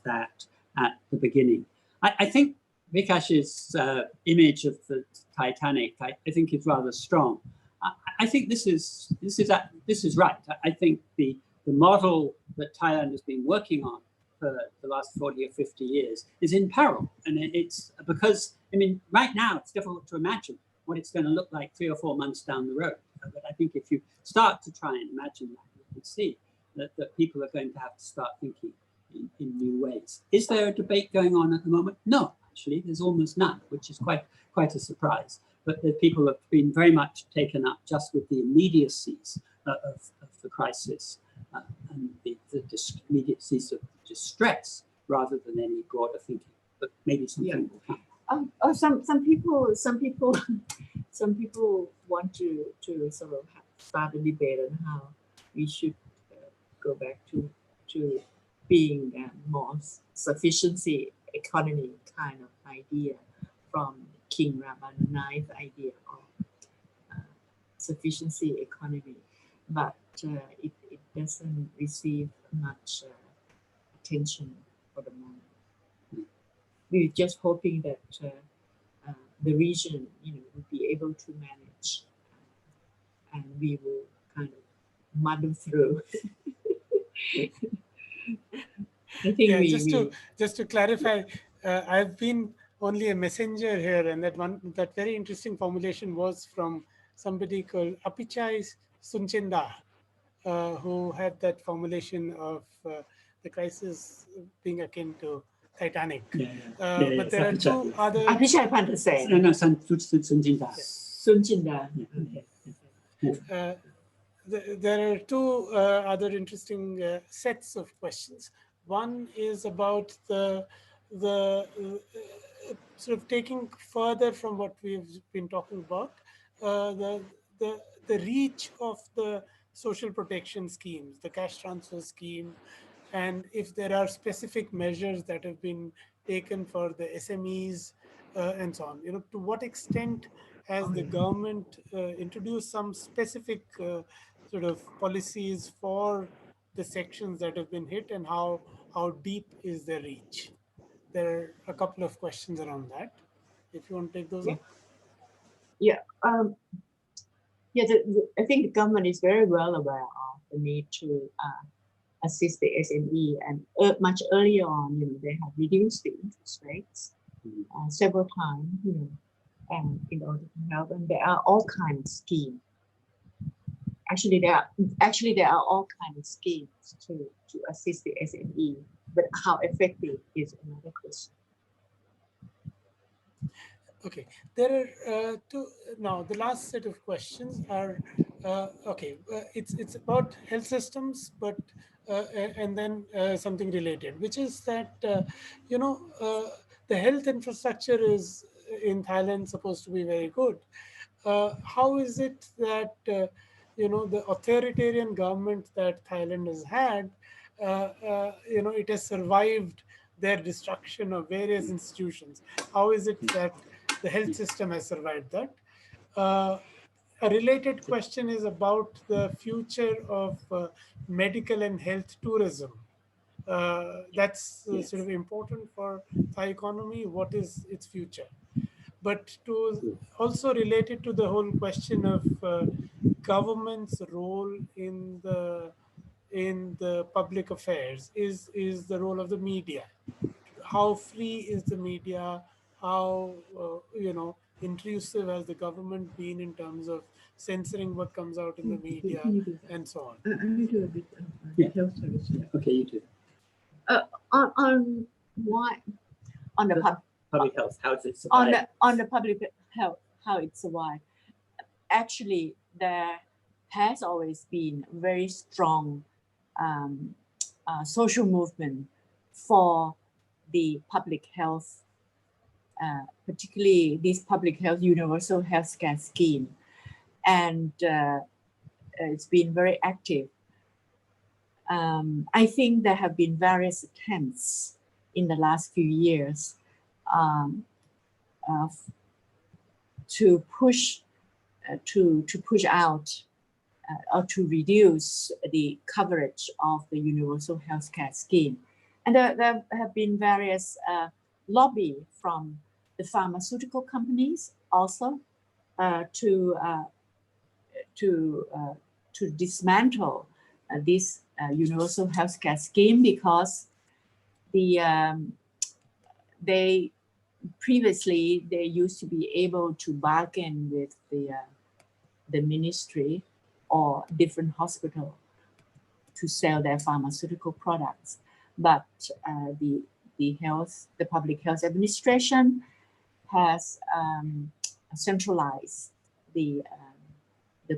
that at the beginning. I think Vikash's image of the Titanic, I think, is rather strong. I think this is right. I think the model that Thailand has been working on for the last 40 or 50 years is in peril, and it's because right now it's difficult to imagine what it's going to look like 3 or 4 months down the road. But I think if you start to try and imagine that, you can see that people are going to have to start thinking in new ways. Is there a debate going on at the moment? No, actually, there's almost none, which is quite a surprise. But the people have been very much taken up just with the immediacies of the crisis and the immediacies of distress rather than any broader thinking. But maybe something will come. Some people want to sort of start a debate on how we should go back to being a more sufficiency economy kind of idea from King Rama IX's idea of sufficiency economy, but it doesn't receive much attention for the moment. We're just hoping that the region, will be able to manage, and we will kind of muddle through. I think just to clarify, I've been only a messenger here, and that very interesting formulation was from somebody called Apichai Sunchinda, who had that formulation of the crisis being akin to Titanic. But there are two other. Apichai Pantasen. No, Sunchinda. Sunchinda. There are two other interesting sets of questions. One is about the sort of taking further from what we've been talking about, the reach of the social protection schemes, the cash transfer scheme, and if there are specific measures that have been taken for the SMEs and so on. To what extent has the government introduced some specific sort of policies for the sections that have been hit, and how deep is their reach? There are a couple of questions around that. If you want to take those up. Yeah. I think the government is very well aware of the need to assist the SME, and much earlier on, they have reduced the interest rates several times, and in order to help. And there are all kinds of schemes. Actually, there are all kinds of schemes to assist the SME, but how effective is another question. Okay, there are two. Now, the last set of questions are it's about health systems, but and then something related, which is that the health infrastructure is in Thailand supposed to be very good. How is it that the authoritarian government that Thailand has had, it has survived their destruction of various institutions? How is it that the health system has survived that? A related question is about the future of medical and health tourism. That's sort of important for Thai economy. What is its future? But also related to the whole question of government's role in the public affairs is the role of the media. How free is the media? How intrusive has the government been in terms of censoring what comes out in the media and so on? I need to do a bit of health service. Okay, you do. On the Public health, how does it survive? on the public health, how it survived. Actually, there has always been very strong social movement for the public health, particularly this public health universal healthcare scheme, and it's been very active. I think there have been various attempts in the last few years to push out or to reduce the coverage of the universal healthcare scheme. And there have been various lobby from the pharmaceutical companies also to dismantle this universal healthcare scheme, because they previously used to be able to bargain with the ministry or different hospital to sell their pharmaceutical products, but the public health administration has centralized the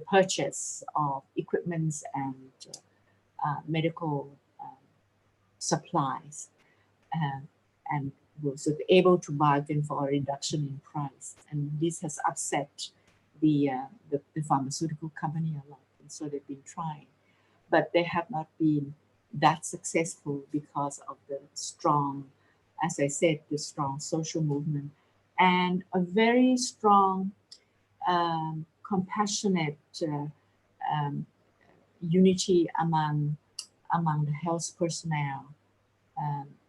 purchase of equipments and medical supplies, and was able to bargain for a reduction in price. And this has upset the pharmaceutical company a lot. And so they've been trying, but they have not been that successful because of the strong, as I said, the strong social movement and a very strong, compassionate unity among the health personnel,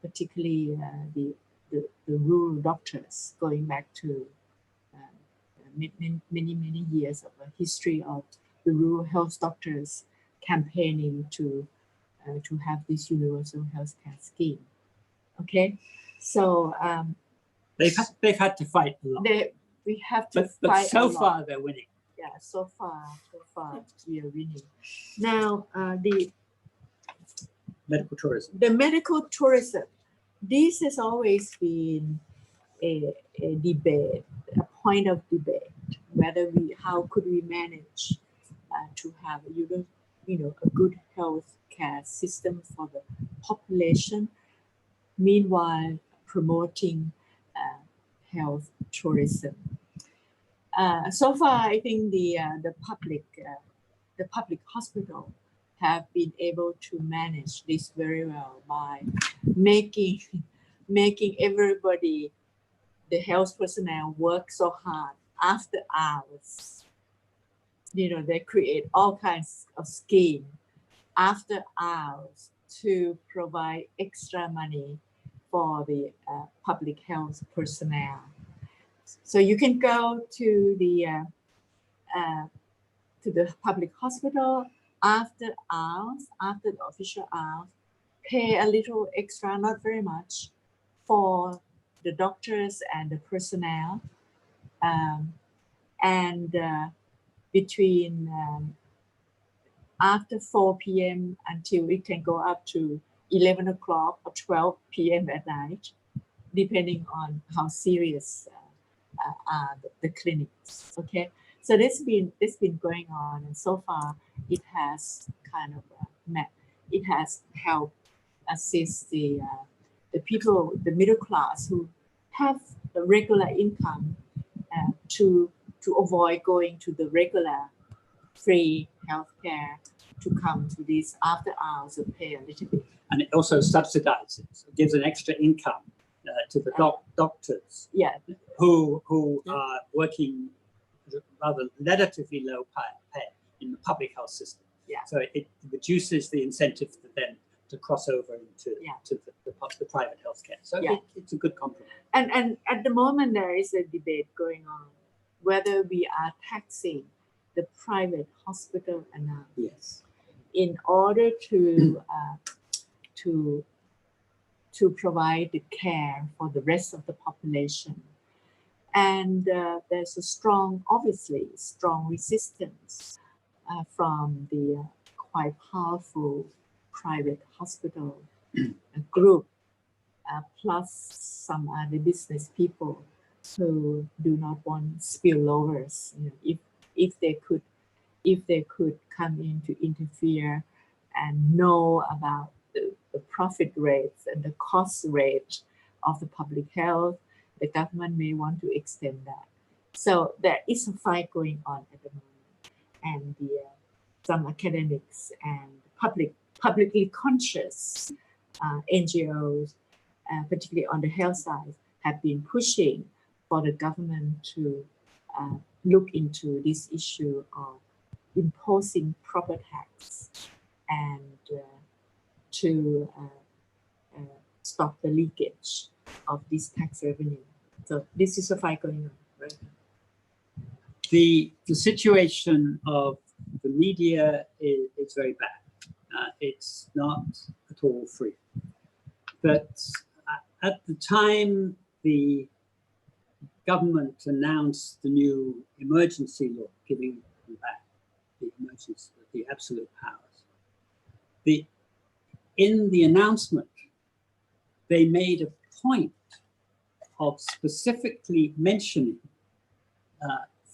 particularly the rural doctors, going back to many years of a history of the rural health doctors campaigning to have this universal healthcare scheme. Okay, so they've had to fight a lot. We have to but fight so a lot. far they're winning. Yeah, so far we are winning. Now the medical tourism. The medical tourism. This has always been a debate, a point of debate, whether how could we manage to have a good health care system for the population, meanwhile promoting health tourism. So far, I think the public hospital have been able to manage this very well by making everybody, the health personnel, work so hard after hours. They create all kinds of schemes after hours to provide extra money for the public health personnel. So you can go to the public hospital after hours, after the official hours, pay a little extra, not very much, for the doctors and the personnel, and between after 4 p.m. until it can go up to 11 o'clock or 12 p.m. at night, depending on how serious are the clinics. Okay, so this been going on, and so far it has kind of it has helped assist the people, the middle class, who have a regular income to avoid going to the regular free healthcare, to come to these after hours and pay a little bit. And it also subsidizes, it gives an extra income to the doctors, yeah, who are working rather relatively low pay in the public health system. Yeah. So it reduces the incentive for them to cross over into the private healthcare. So it's a good compromise. And at the moment there is a debate going on whether we are taxing the private hospital enough. Yes. In order to provide the care for the rest of the population. And there's obviously strong resistance from the quite powerful private hospital group, plus some other business people who do not want spillovers. If if they could come in to interfere and know about the profit rates and the cost rate of the public health, the government may want to extend that. So there is a fight going on at the moment, and some academics and publicly conscious NGOs, particularly on the health side, have been pushing for the government to look into this issue of imposing proper tax and to stop the leakage of this tax revenue. So this is a fight going on right now. The situation of the media is very bad. It's not at all free. But at the time the government announced the new emergency law, giving them back the absolute powers, in the announcement, they made a point of specifically mentioning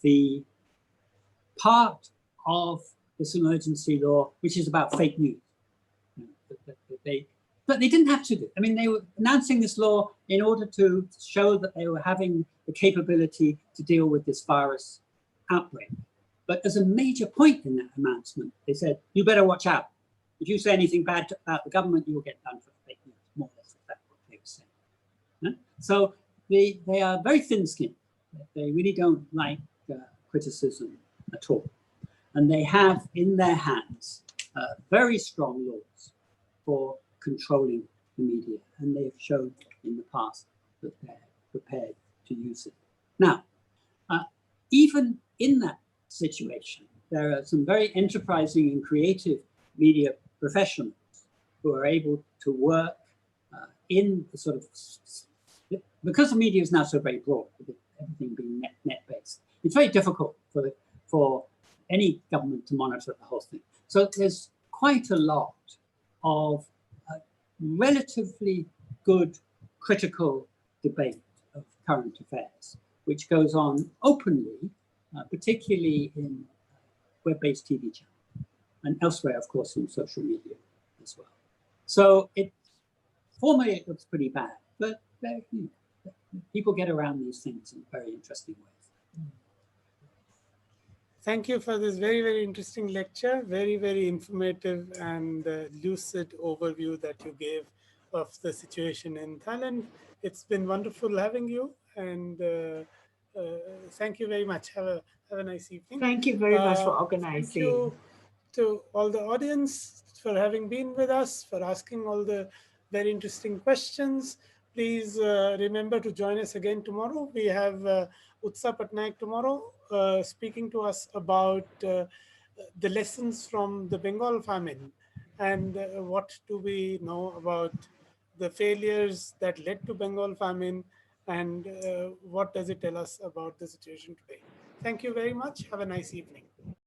the part of this emergency law which is about fake news. But they didn't have to do. I mean, they were announcing this law in order to show that they were having the capability to deal with this virus outbreak. But as a major point in that announcement, they said, you better watch out. If you say anything bad about the government, you will get done for fake news, more or less. That's what they were saying. Yeah? So they are very thin-skinned. They really don't like criticism at all. And they have in their hands very strong laws for controlling the media. And they've shown in the past that they're prepared to use it. Now, even in that situation, there are some very enterprising and creative media professionals who are able to work in the sort of, because the media is now so very broad, with everything being net-based, it's very difficult for any government to monitor the whole thing. So there's quite a lot of relatively good critical debate of current affairs, which goes on openly, particularly in web-based TV channels, and elsewhere, of course, in social media as well. So formally it looks pretty bad, but people get around these things in very interesting ways. Thank you for this very, very interesting lecture, very, very informative and lucid overview that you gave of the situation in Thailand. It's been wonderful having you, and thank you very much. Have a nice evening. Thank you very much for organizing. Thank you to all the audience for having been with us, for asking all the very interesting questions. Please remember to join us again tomorrow. We have Utsa Patnaik tomorrow speaking to us about the lessons from the Bengal famine and what do we know about the failures that led to Bengal famine and what does it tell us about the situation today. Thank you very much. Have a nice evening.